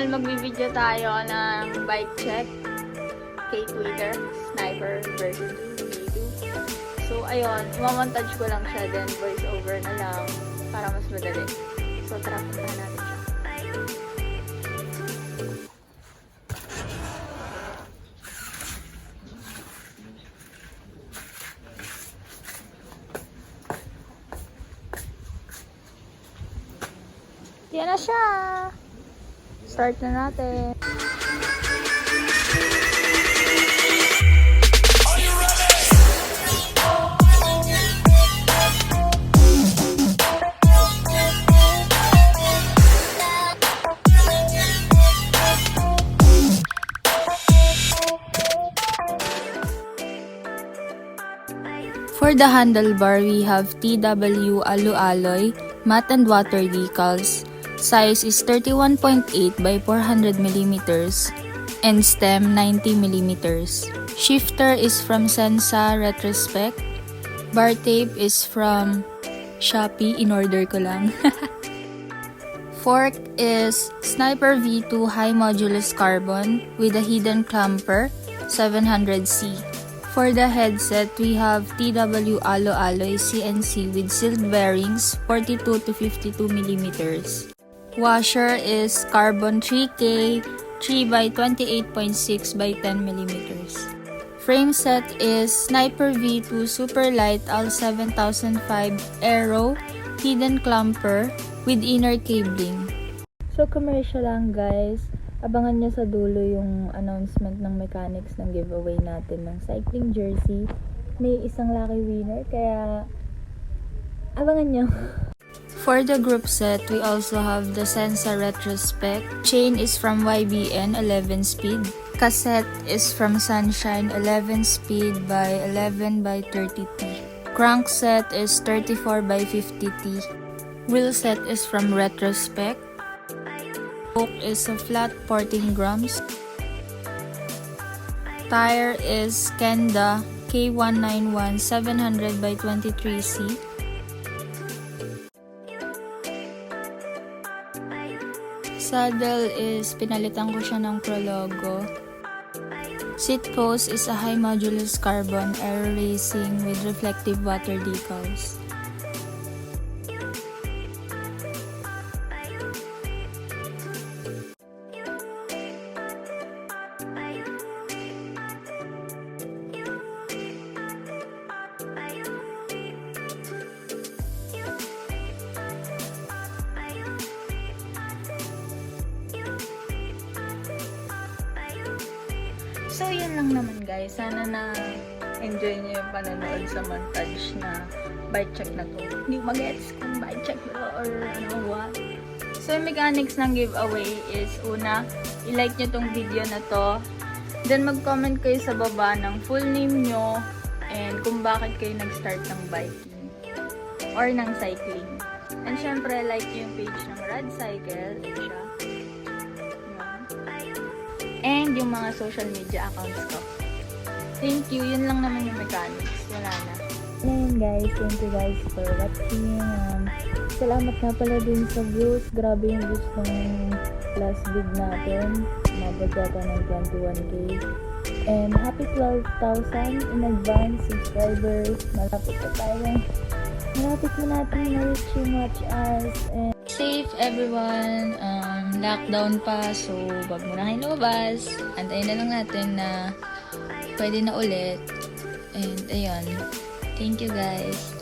ngayon, magbibideo tayo ng bike check kay Twitter, Sniper version 2. So, ayun, imamontage ko lang siya, then voice over na lang para mas madali. So, tara, puntahan natin siya. Yan na siya! Start na natin. For the handlebar, we have TW Alu Alloy, matte and water decals. Size is 31.8 by 400 mm and stem 90 mm. Shifter is from Sensa Retrospect. Bar tape is from Shopee, in-order ko lang. Fork is Sniper V2 High Modulus Carbon with a hidden clamper 700C. For the headset, we have TW Alo Alloy CNC with sealed bearings 42 to 52 mm. Washer is Carbon 3K 3 by 28.6 by 10 mm. Frame set is Sniper V2 Super Light AL 7005 Aero hidden clamper with inner cabling. So commercial lang guys. Abangan nyo sa dulo yung announcement ng mechanics ng giveaway natin ng cycling jersey. May isang lucky winner, kaya abangan nyo. For the group set, we also have the Sensa Retrospect. Chain is from YBN 11 speed. Cassette is from Sunshine 11 speed by 11 by 30T. Crank set is 34 by 50T. Wheel set is from Retrospect. Spoke is a flat 14 grams. Tire is Kenda K191 700 by 23C. Saddle is pinalitan ko siya ng Prologo. Seat post is a high modulus carbon air racing with reflective water decals. So, yun lang naman guys. Sana na-enjoy nyo yung panonood sa montage na bike check na to. Hindi mag-gets kung bike check to or ano, what. So, yung mechanics ng giveaway is una, i-like nyo tong video na to. Then, mag-comment kayo sa baba ng full name nyo and kung bakit kayo nag-start ng biking or ng cycling. And syempre, like yung page ng Rad Cycle. Ito siya. And yung mga social media accounts ko. Thank you. Yun lang naman yung mechanics. Wala na. Ayun guys. Thank you guys for watching. Salamat nga pala din sa views. Grabe yung views ng last vid natin. Umabot yata ng 21K. And happy 12,000 in advance subscribers. Malapit na tayo. Malapit na natin na-reach yung watch us. And safe everyone. Lockdown pa, so wag mo na kayo lumabas. Antayin na lang natin na pwede na ulit. And ayun, thank you guys.